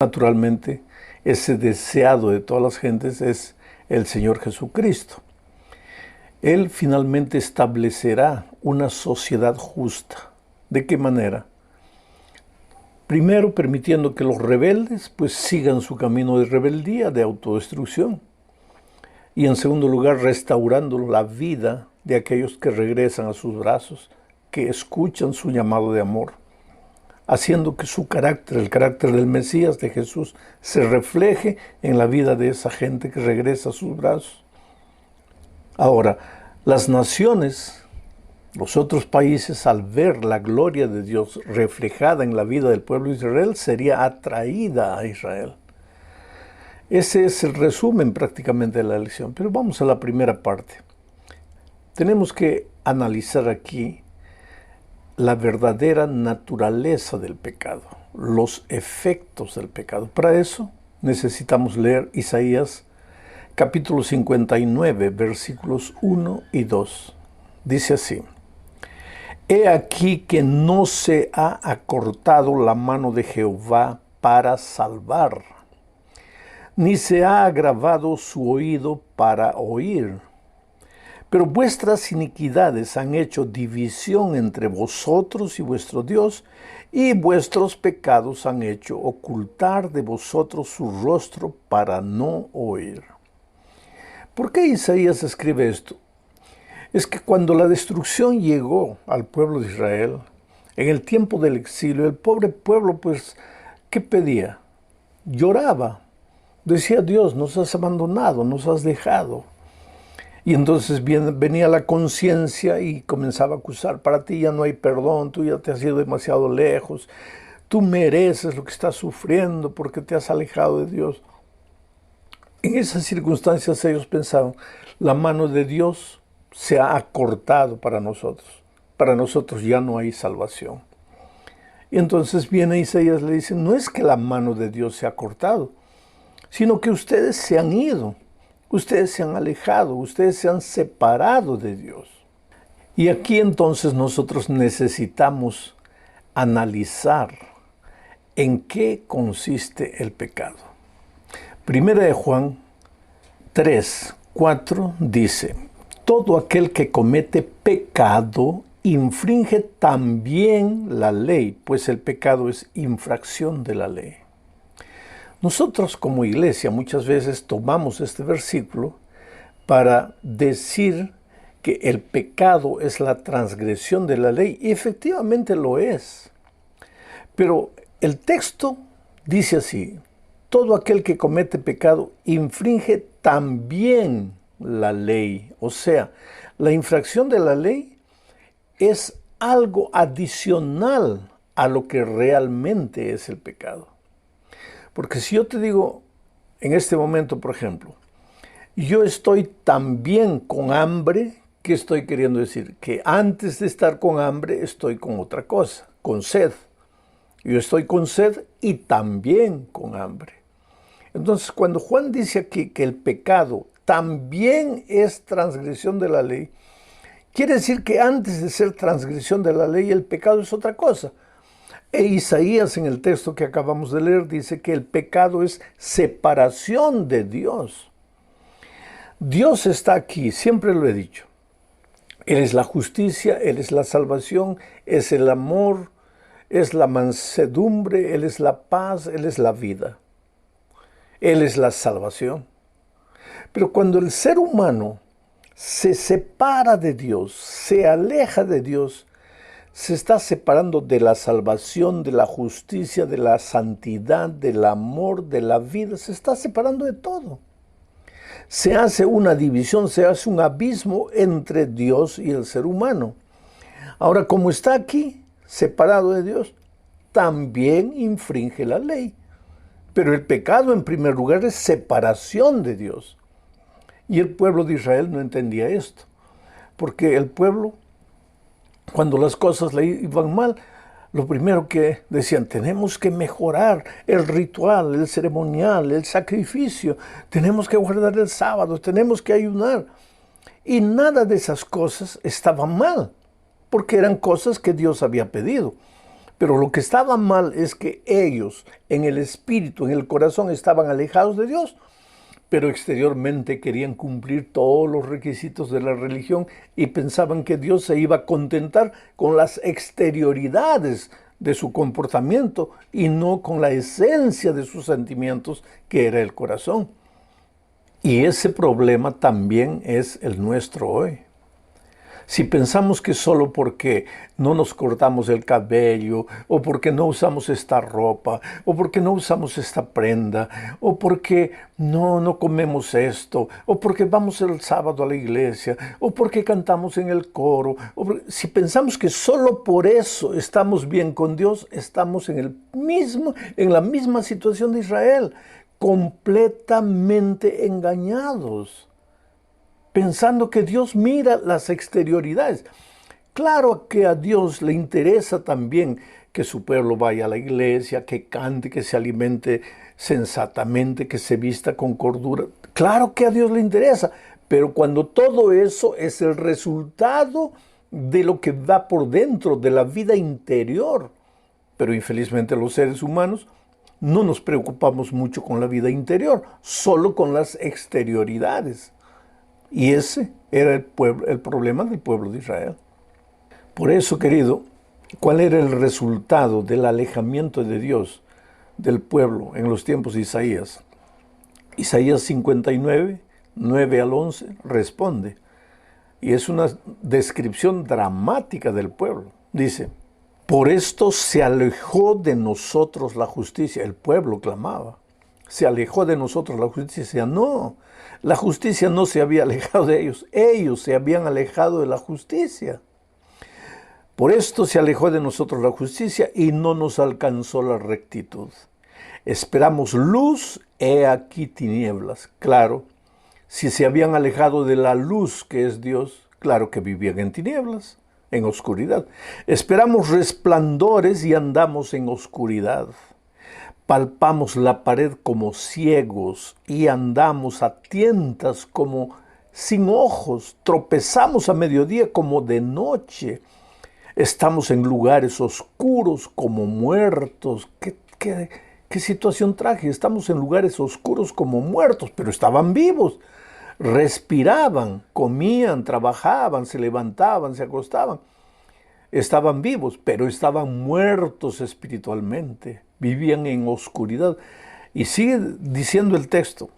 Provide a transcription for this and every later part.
Naturalmente, ese deseado de todas las gentes es el Señor Jesucristo. Él finalmente establecerá una sociedad justa. ¿De qué manera? Primero, permitiendo que los rebeldes pues sigan su camino de rebeldía, de autodestrucción. Y en segundo lugar, restaurando la vida de aquellos que regresan a sus brazos, que escuchan su llamado de amor, haciendo que su carácter, el carácter del Mesías, de Jesús, se refleje en la vida de esa gente que regresa a sus brazos. Ahora, las naciones, los otros países, al ver la gloria de Dios reflejada en la vida del pueblo de Israel, sería atraída a Israel. Ese es el resumen prácticamente de la lección. Pero vamos a la primera parte. Tenemos que analizar aquí la verdadera naturaleza del pecado, los efectos del pecado. Para eso necesitamos leer Isaías capítulo 59, versículos 1 y 2. Dice así: He aquí que no se ha acortado la mano de Jehová para salvar, ni se ha agravado su oído para oír. Pero vuestras iniquidades han hecho división entre vosotros y vuestro Dios, y vuestros pecados han hecho ocultar de vosotros su rostro para no oír. ¿Por qué Isaías escribe esto? Es que cuando la destrucción llegó al pueblo de Israel, en el tiempo del exilio, el pobre pueblo, pues, ¿qué pedía? Lloraba. Decía: Dios, nos has abandonado, nos has dejado. Y entonces venía la conciencia y comenzaba a acusar: para ti ya no hay perdón, tú ya te has ido demasiado lejos, tú mereces lo que estás sufriendo porque te has alejado de Dios. En esas circunstancias ellos pensaban: la mano de Dios se ha acortado para nosotros ya no hay salvación. Y entonces viene Isaías y le dice: no es que la mano de Dios se ha cortado, sino que ustedes se han ido. Ustedes se han alejado, ustedes se han separado de Dios. Y aquí entonces nosotros necesitamos analizar en qué consiste el pecado. Primera de Juan 3, 4 dice: todo aquel que comete pecado infringe también la ley, pues el pecado es infracción de la ley. Nosotros como iglesia muchas veces tomamos este versículo para decir que el pecado es la transgresión de la ley, y efectivamente lo es. Pero el texto dice así: todo aquel que comete pecado infringe también la ley. O sea, la infracción de la ley es algo adicional a lo que realmente es el pecado. Porque si yo te digo en este momento, por ejemplo, yo estoy también con hambre, ¿qué estoy queriendo decir? Que antes de estar con hambre estoy con otra cosa, con sed. Yo estoy con sed y también con hambre. Entonces, cuando Juan dice aquí que el pecado también es transgresión de la ley, quiere decir que antes de ser transgresión de la ley, el pecado es otra cosa. E Isaías, en el texto que acabamos de leer, dice que el pecado es separación de Dios. Dios está aquí, siempre lo he dicho. Él es la justicia, Él es la salvación, es el amor, es la mansedumbre, Él es la paz, Él es la vida. Él es la salvación. Pero cuando el ser humano se separa de Dios, se aleja de Dios, se está separando de la salvación, de la justicia, de la santidad, del amor, de la vida. Se está separando de todo. Se hace una división, se hace un abismo entre Dios y el ser humano. Ahora, como está aquí, separado de Dios, también infringe la ley. Pero el pecado, en primer lugar, es separación de Dios. Y el pueblo de Israel no entendía esto. Porque el pueblo, cuando las cosas le iban mal, lo primero que decían: tenemos que mejorar el ritual, el ceremonial, el sacrificio, tenemos que guardar el sábado, tenemos que ayunar. Y nada de esas cosas estaba mal, porque eran cosas que Dios había pedido. Pero lo que estaba mal es que ellos, en el espíritu, en el corazón, estaban alejados de Dios, pero exteriormente querían cumplir todos los requisitos de la religión y pensaban que Dios se iba a contentar con las exterioridades de su comportamiento y no con la esencia de sus sentimientos, que era el corazón. Y ese problema también es el nuestro hoy. Si pensamos que solo porque no nos cortamos el cabello, o porque no usamos esta ropa, o porque no usamos esta prenda, o porque no comemos esto, o porque vamos el sábado a la iglesia, o porque cantamos en el coro, si pensamos que solo por eso estamos bien con Dios, estamos en la misma situación de Israel, completamente engañados, pensando que Dios mira las exterioridades. Claro que a Dios le interesa también que su pueblo vaya a la iglesia, que cante, que se alimente sensatamente, que se vista con cordura. Claro que a Dios le interesa, pero cuando todo eso es el resultado de lo que va por dentro, de la vida interior. Pero infelizmente los seres humanos no nos preocupamos mucho con la vida interior, solo con las exterioridades. Y ese era el problema del pueblo de Israel. Por eso, querido, ¿cuál era el resultado del alejamiento de Dios del pueblo en los tiempos de Isaías? Isaías 59, 9 al 11, responde. Y es una descripción dramática del pueblo. Dice, por esto se alejó de nosotros la justicia. El pueblo clamaba. Se alejó de nosotros la justicia. No, la justicia no se había alejado de ellos. Ellos se habían alejado de la justicia. Por esto se alejó de nosotros la justicia y no nos alcanzó la rectitud. Esperamos luz, he aquí tinieblas. Claro, si se habían alejado de la luz que es Dios, claro que vivían en tinieblas, en oscuridad. Esperamos resplandores y andamos en oscuridad. Palpamos la pared como ciegos y andamos a tientas como sin ojos. Tropezamos a mediodía como de noche. Estamos en lugares oscuros como muertos. ¿Qué situación trágica? Estamos en lugares oscuros como muertos, pero estaban vivos. Respiraban, comían, trabajaban, se levantaban, se acostaban. Estaban vivos, pero estaban muertos espiritualmente. Vivían en oscuridad. Y sigue diciendo el texto,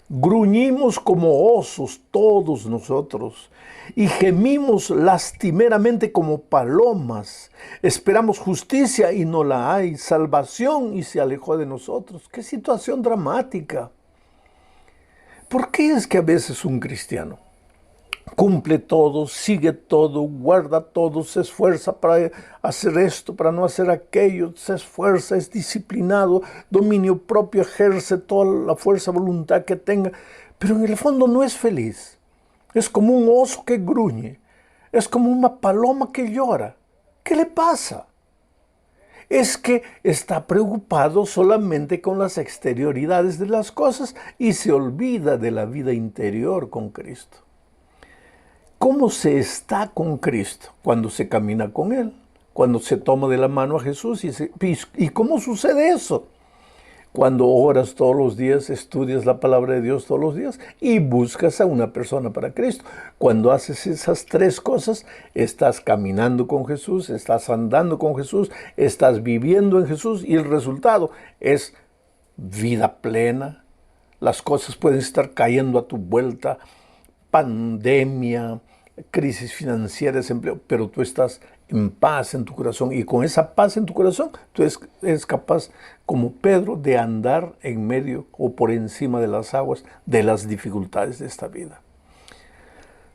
gruñimos como osos todos nosotros y gemimos lastimeramente como palomas. Esperamos justicia y no la hay, salvación y se alejó de nosotros. ¡Qué situación dramática! ¿Por qué es que a veces un cristiano cumple todo, sigue todo, guarda todo, se esfuerza para hacer esto, para no hacer aquello, se esfuerza, es disciplinado, dominio propio, ejerce toda la fuerza de voluntad que tenga, pero en el fondo no es feliz? Es como un oso que gruñe, es como una paloma que llora. ¿Qué le pasa? Es que está preocupado solamente con las exterioridades de las cosas y se olvida de la vida interior con Cristo. ¿Cómo se está con Cristo? Cuando se camina con Él, cuando se toma de la mano a Jesús. ¿Y cómo sucede eso? Cuando oras todos los días, estudias la palabra de Dios todos los días y buscas a una persona para Cristo. Cuando haces esas tres cosas, estás caminando con Jesús, estás andando con Jesús, estás viviendo en Jesús y el resultado es vida plena. Las cosas pueden estar cayendo a tu vuelta, pandemia, crisis financiera, desempleo, pero tú estás en paz en tu corazón y con esa paz en tu corazón tú eres capaz, como Pedro, de andar en medio o por encima de las aguas de las dificultades de esta vida.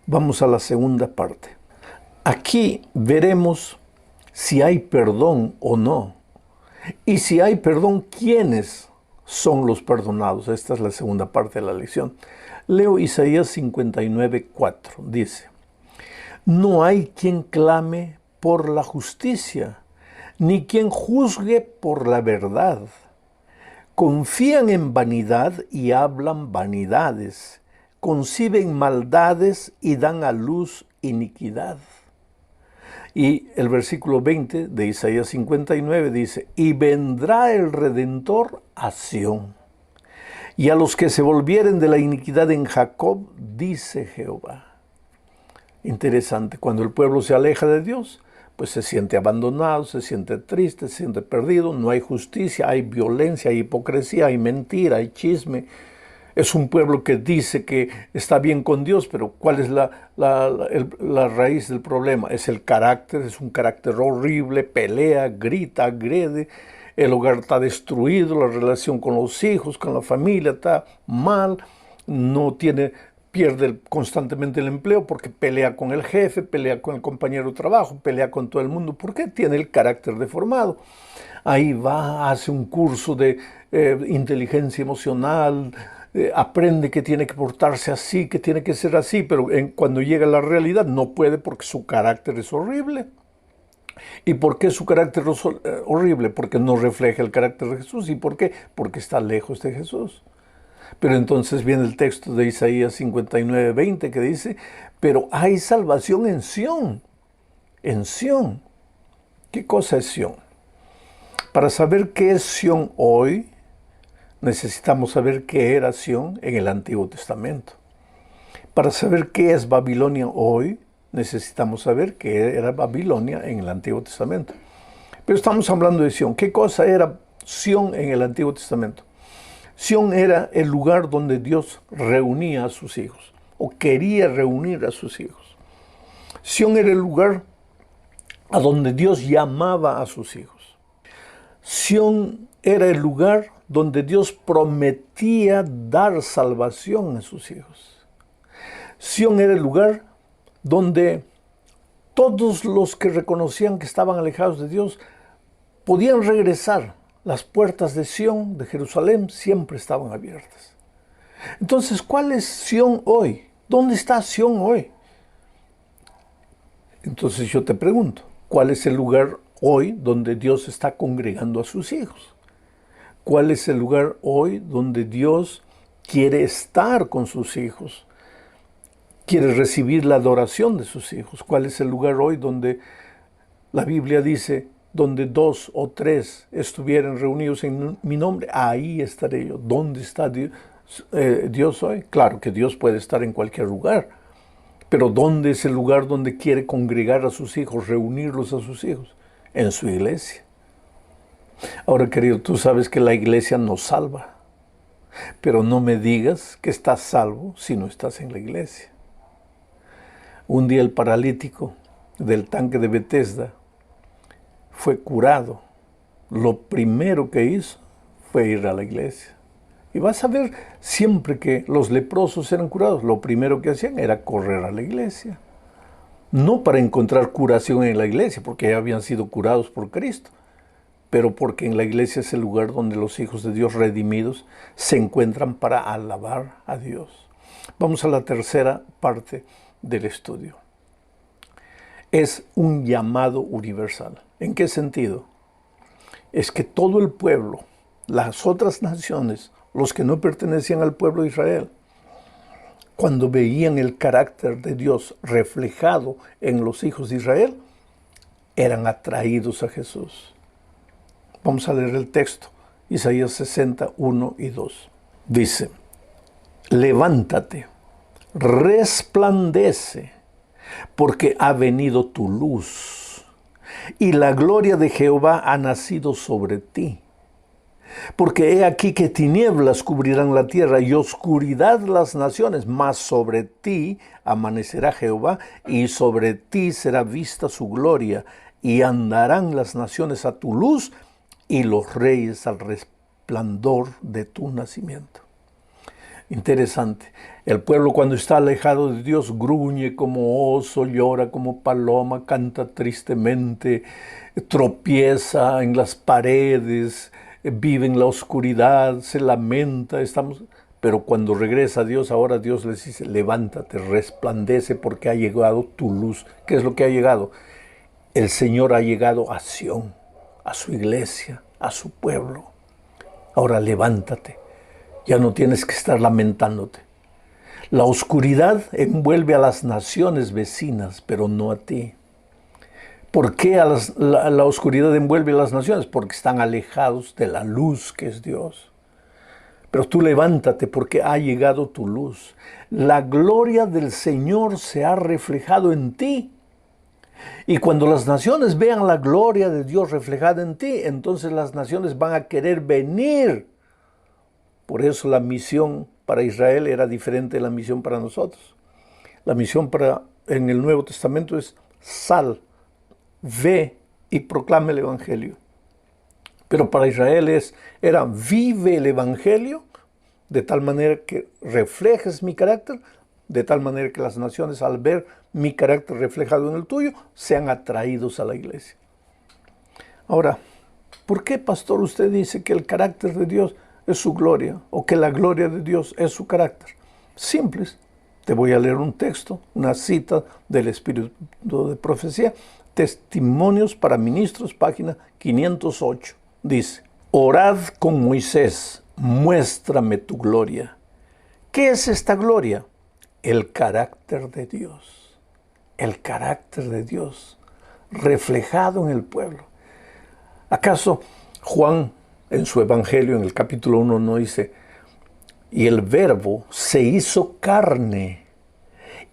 Vamos a la segunda parte. Aquí veremos si hay perdón o no. Y si hay perdón, ¿quiénes son los perdonados? Esta es la segunda parte de la lección. Leo Isaías 59, 4. Dice, no hay quien clame por la justicia, ni quien juzgue por la verdad. Confían en vanidad y hablan vanidades. Conciben maldades y dan a luz iniquidad. Y el versículo 20 de Isaías 59 dice, y vendrá el Redentor a Sión, y a los que se volvieren de la iniquidad en Jacob, dice Jehová. Interesante, cuando el pueblo se aleja de Dios, pues se siente abandonado, se siente triste, se siente perdido, no hay justicia, hay violencia, hay hipocresía, hay mentira, hay chisme. Es un pueblo que dice que está bien con Dios, pero ¿cuál es la raíz del problema? Es el carácter, es un carácter horrible, pelea, grita, agrede, el hogar está destruido, la relación con los hijos, con la familia está mal, pierde constantemente el empleo porque pelea con el jefe, pelea con el compañero de trabajo, pelea con todo el mundo. ¿Por qué? Tiene el carácter deformado. Ahí va, hace un curso de inteligencia emocional, aprende que tiene que portarse así, que tiene que ser así, pero cuando llega a la realidad no puede porque su carácter es horrible. ¿Y por qué su carácter es horrible? Porque no refleja el carácter de Jesús. ¿Y por qué? Porque está lejos de Jesús. Pero entonces viene el texto de Isaías 59, 20 que dice, pero hay salvación en Sión. En Sión. ¿Qué cosa es Sión? Para saber qué es Sión hoy, necesitamos saber qué era Sión en el Antiguo Testamento. Para saber qué es Babilonia hoy, necesitamos saber qué era Babilonia en el Antiguo Testamento. Pero estamos hablando de Sión. ¿Qué cosa era Sión en el Antiguo Testamento? Sión era el lugar donde Dios reunía a sus hijos, o quería reunir a sus hijos. Sión era el lugar a donde Dios llamaba a sus hijos. Sión era el lugar donde Dios prometía dar salvación a sus hijos. Sión era el lugar donde todos los que reconocían que estaban alejados de Dios podían regresar. Las puertas de Sión, de Jerusalén, siempre estaban abiertas. Entonces, ¿cuál es Sión hoy? ¿Dónde está Sión hoy? Entonces yo te pregunto, ¿cuál es el lugar hoy donde Dios está congregando a sus hijos? ¿Cuál es el lugar hoy donde Dios quiere estar con sus hijos? Quiere recibir la adoración de sus hijos. ¿Cuál es el lugar hoy donde la Biblia dice, donde 2 o 3 estuvieran reunidos en mi nombre, ahí estaré yo? ¿Dónde está Dios hoy? Claro que Dios puede estar en cualquier lugar, pero ¿dónde es el lugar donde quiere congregar a sus hijos, reunirlos a sus hijos? En su iglesia. Ahora, querido, tú sabes que la iglesia nos salva, pero no me digas que estás salvo si no estás en la iglesia. Un día el paralítico del tanque de Bethesda fue curado. Lo primero que hizo fue ir a la iglesia. Y vas a ver, siempre que los leprosos eran curados, lo primero que hacían era correr a la iglesia. No para encontrar curación en la iglesia, porque ya habían sido curados por Cristo, pero porque en la iglesia es el lugar donde los hijos de Dios redimidos se encuentran para alabar a Dios. Vamos a la tercera parte del estudio. Es un llamado universal. ¿En qué sentido? Es que todo el pueblo, las otras naciones, los que no pertenecían al pueblo de Israel, cuando veían el carácter de Dios reflejado en los hijos de Israel, eran atraídos a Jesús. Vamos a leer el texto, Isaías 60, 1 y 2. Dice, levántate, resplandece, porque ha venido tu luz, y la gloria de Jehová ha nacido sobre ti. Porque he aquí que tinieblas cubrirán la tierra y oscuridad las naciones, mas sobre ti amanecerá Jehová y sobre ti será vista su gloria, y andarán las naciones a tu luz y los reyes al resplandor de tu nacimiento. Interesante. El pueblo cuando está alejado de Dios gruñe como oso, llora como paloma, canta tristemente, tropieza en las paredes, vive en la oscuridad, se lamenta, pero cuando regresa a Dios, ahora Dios les dice, levántate, resplandece porque ha llegado tu luz. ¿Qué es lo que ha llegado? El Señor ha llegado a Sión, a su iglesia, a su pueblo. Ahora levántate, ya no tienes que estar lamentándote. La oscuridad envuelve a las naciones vecinas, pero no a ti. ¿Por qué la oscuridad envuelve a las naciones? Porque están alejados de la luz que es Dios. Pero tú levántate porque ha llegado tu luz. La gloria del Señor se ha reflejado en ti. Y cuando las naciones vean la gloria de Dios reflejada en ti, entonces las naciones van a querer venir. Por eso la misión para Israel era diferente de la misión para nosotros. La misión en el Nuevo Testamento es sal, ve y proclama el Evangelio. Pero para Israel era vive el Evangelio de tal manera que reflejes mi carácter, de tal manera que las naciones al ver mi carácter reflejado en el tuyo, sean atraídos a la iglesia. Ahora, ¿por qué, pastor, usted dice que el carácter de Dios es su gloria o que la gloria de Dios es su carácter? Simples. Te voy a leer un texto, una cita del Espíritu de Profecía, Testimonios para Ministros, página 508. Dice, orad con Moisés, muéstrame tu gloria. ¿Qué es esta gloria? El carácter de Dios. El carácter de Dios reflejado en el pueblo. ¿Acaso Juan en su Evangelio, en el capítulo 1, no dice, y el Verbo se hizo carne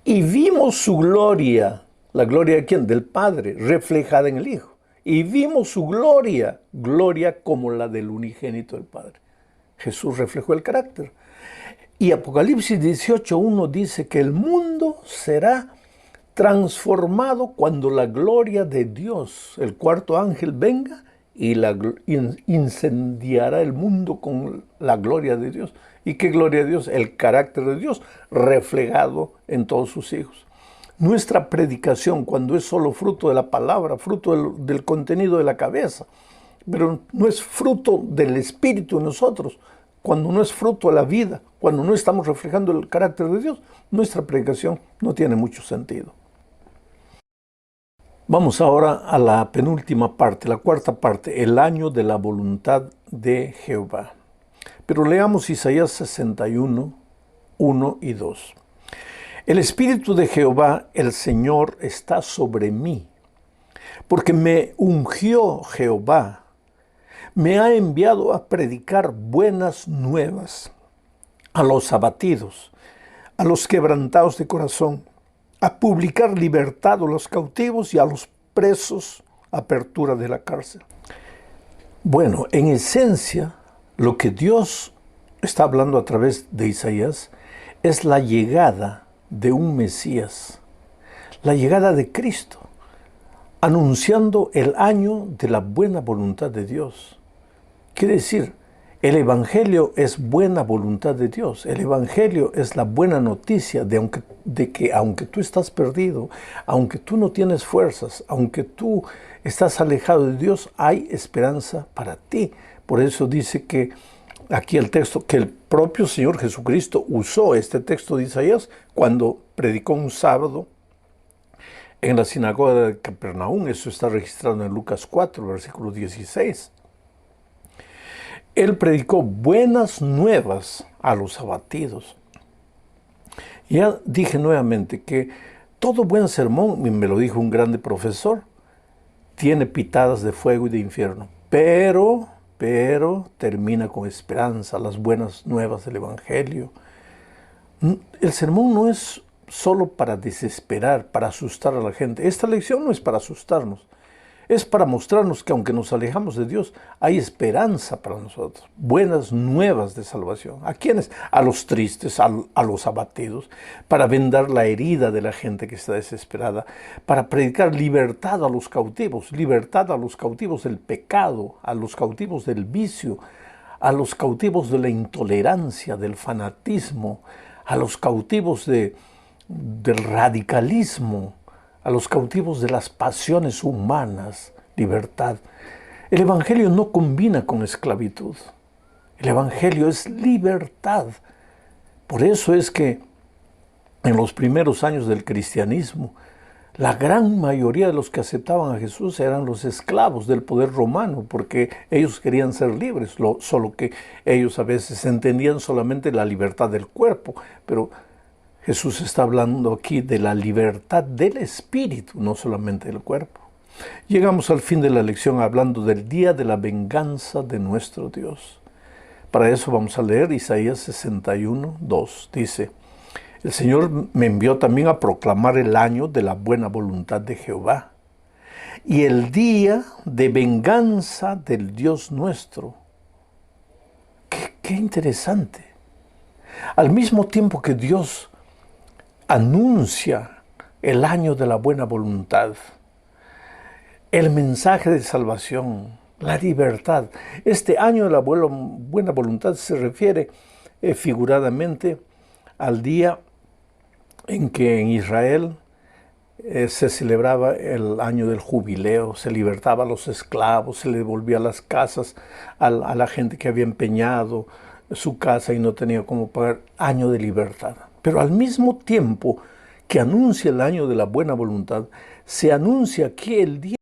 y vimos su gloria? ¿La gloria de quién? Del Padre, reflejada en el Hijo. Y vimos su gloria, gloria como la del unigénito del Padre. Jesús reflejó el carácter. Y Apocalipsis 18:1 dice que el mundo será transformado cuando la gloria de Dios, el cuarto ángel, venga y incendiará el mundo con la gloria de Dios. ¿Y qué gloria de Dios? El carácter de Dios reflejado en todos sus hijos. Nuestra predicación, cuando es solo fruto de la palabra, fruto del contenido de la cabeza, pero no es fruto del Espíritu en nosotros, cuando no es fruto de la vida, cuando no estamos reflejando el carácter de Dios, nuestra predicación no tiene mucho sentido. Vamos ahora a la penúltima parte, la cuarta parte, el año de la voluntad de Jehová. Pero leamos Isaías 61, 1 y 2. El Espíritu de Jehová, el Señor, está sobre mí, porque me ungió Jehová, me ha enviado a predicar buenas nuevas a los abatidos, a los quebrantados de corazón, a publicar libertad a los cautivos y a los presos, apertura de la cárcel. Bueno, en esencia, lo que Dios está hablando a través de Isaías es la llegada de un Mesías, la llegada de Cristo, anunciando el año de la buena voluntad de Dios. Quiere decir, el Evangelio es buena voluntad de Dios. El Evangelio es la buena noticia de que aunque tú estás perdido, aunque tú no tienes fuerzas, aunque tú estás alejado de Dios, hay esperanza para ti. Por eso dice que aquí el texto, que el propio Señor Jesucristo usó este texto de Isaías cuando predicó un sábado en la sinagoga de Capernaum. Eso está registrado en Lucas 4, versículo 16. Él predicó buenas nuevas a los abatidos. Ya dije nuevamente que todo buen sermón, y me lo dijo un grande profesor, tiene pitadas de fuego y de infierno, pero termina con esperanza, las buenas nuevas del Evangelio. El sermón no es solo para desesperar, para asustar a la gente. Esta lección no es para asustarnos, es para mostrarnos que aunque nos alejamos de Dios, hay esperanza para nosotros, buenas nuevas de salvación. ¿A quiénes? A los tristes, a los abatidos, para vendar la herida de la gente que está desesperada, para predicar libertad a los cautivos del pecado, a los cautivos del vicio, a los cautivos de la intolerancia, del fanatismo, a los cautivos del radicalismo, a los cautivos de las pasiones humanas, libertad. El Evangelio no combina con esclavitud. El Evangelio es libertad. Por eso es que en los primeros años del cristianismo, la gran mayoría de los que aceptaban a Jesús eran los esclavos del poder romano, porque ellos querían ser libres, solo que ellos a veces entendían solamente la libertad del cuerpo, pero Jesús está hablando aquí de la libertad del espíritu, no solamente del cuerpo. Llegamos al fin de la lección hablando del día de la venganza de nuestro Dios. Para eso vamos a leer Isaías 61, 2. Dice: el Señor me envió también a proclamar el año de la buena voluntad de Jehová y el día de venganza del Dios nuestro. Qué interesante. Al mismo tiempo que Dios anuncia el año de la buena voluntad, el mensaje de salvación, la libertad, este año de la buena voluntad se refiere figuradamente al día en que en Israel se celebraba el año del jubileo, se libertaba a los esclavos, se le devolvía las casas a la gente que había empeñado su casa y no tenía cómo pagar, año de libertad. Pero al mismo tiempo que anuncia el año de la buena voluntad, se anuncia que el día